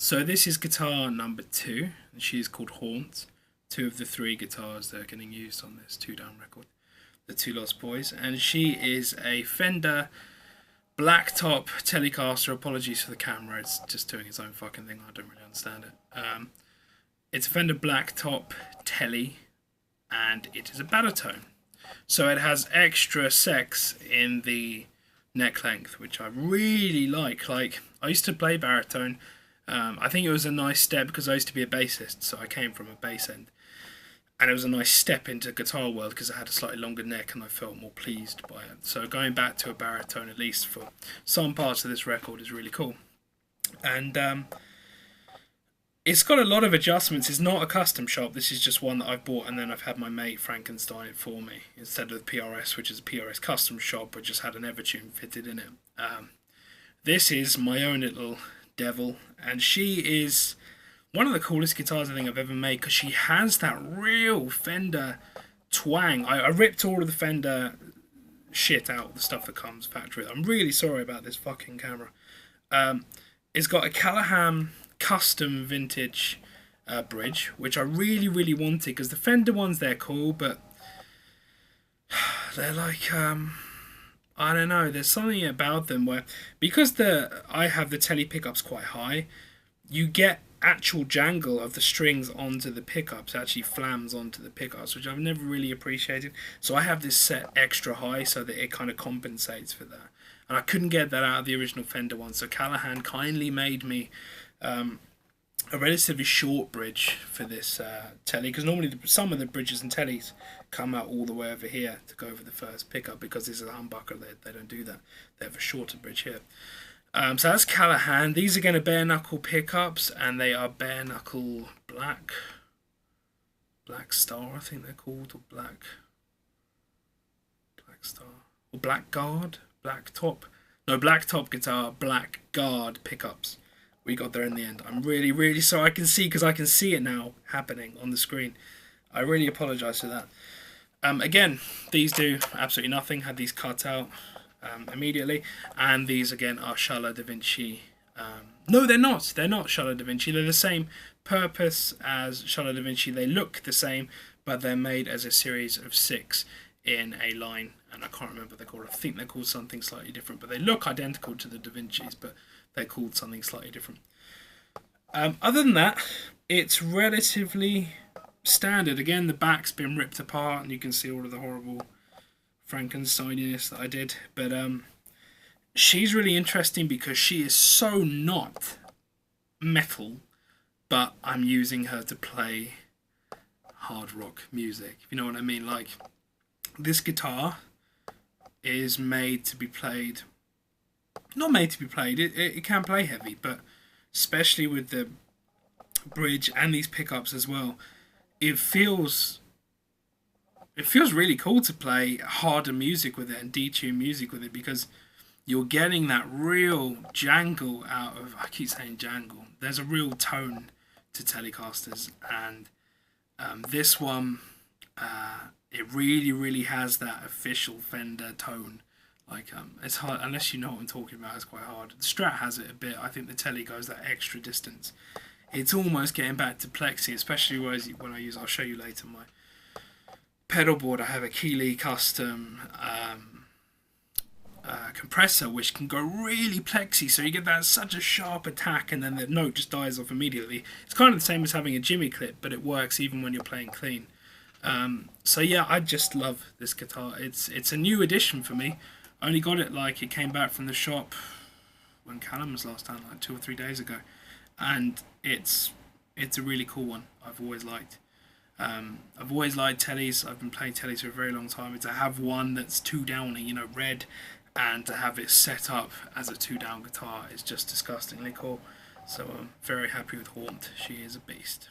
So this is guitar number 2, and she is called Haunt. 2 of the 3 guitars that are getting used on this 2 Down record, the Two Lost Boys, and she is a Fender Blacktop Telecaster. Apologies for the camera; it's just doing its own fucking thing. I don't really understand it. It's a Fender Blacktop Tele, and it is a baritone. So it has extra sex in the neck length, which I really like. Like, I used to play baritone. I think it was a nice step because I used to be a bassist, so I came from a bass end. And it was a nice step into guitar world because it had a slightly longer neck and I felt more pleased by it. So going back to a baritone, at least for some parts of this record, is really cool. And it's got a lot of adjustments. It's not a custom shop. This is just one that I've bought and then I've had my mate Frankenstein it for me instead of the PRS, which is a PRS custom shop, which just had an Evertune fitted in it. This is my own little devil, and she is one of the coolest guitars I think I've ever made because she has that real Fender twang. I ripped all of the Fender shit out, the stuff that comes factory. I'm really sorry about this fucking camera. It's got a Callahan custom vintage bridge, which I really, really wanted because the Fender ones, they're cool, but they're like, I don't know, there's something about them where, because I have the tele pickups quite high, you get actual jangle of the strings onto the pickups, actually flams onto the pickups, which I've never really appreciated. So I have this set extra high so that it kind of compensates for that. And I couldn't get that out of the original Fender one, so Callahan kindly made me a relatively short bridge for this telly, because normally some of the bridges and tellies come out all the way over here to go over the first pickup. Because this is a humbucker, they don't do that. They have a shorter bridge here. So that's Callahan. These are going to bare knuckle pickups, and they are bare knuckle Black Star, I think they're called, or Black Star, or Blackguard, Blacktop guitar, Blackguard pickups. We got there in the end. I'm really, really sorry. I can see, because I can see it now happening on the screen. I really apologise for that. Again, these do absolutely nothing. Had these cut out immediately. And these, again, are Charlotte Da Vinci. No, they're not. They're not Charlotte Da Vinci. They're the same purpose as Charlotte Da Vinci. They look the same, but they're made as a series of 6 in a line. And I can't remember what they're called. I think they're called something slightly different. But they look identical to the Da Vincis, but they're called something slightly different. Other than that, it's relatively standard. Again, the back's been ripped apart, and you can see all of the horrible Frankensteininess that I did. But she's really interesting because she is so not metal, but I'm using her to play hard rock music, if you know what I mean. Like, this guitar is made to be played, not made to be played, it can play heavy, but especially with the bridge and these pickups as well, it feels really cool to play harder music with it and detune music with it, because you're getting that real jangle out of, I keep saying jangle, there's a real tone to Telecasters, and this one, it really, really has that official Fender tone. Like, it's hard, unless you know what I'm talking about, it's quite hard. The Strat has it a bit. I think the Tele goes that extra distance. It's almost getting back to plexi, especially when I use, I'll show you later, my pedal board. I have a Keeley custom compressor, which can go really plexi, so you get that such a sharp attack, and then the note just dies off immediately. It's kind of the same as having a Jimmy clip, but it works even when you're playing clean. So yeah, I just love this guitar. It's a new addition for me. I only got it, like, it came back from the shop when Callum was last time, like 2 or 3 days ago, and it's a really cool one. I've always liked tellies. I've been playing tellies for a very long time, and to have one that's 2-downing, you know, red, and to have it set up as a 2-down guitar is just disgustingly cool. So I'm very happy with Haunt. She is a beast.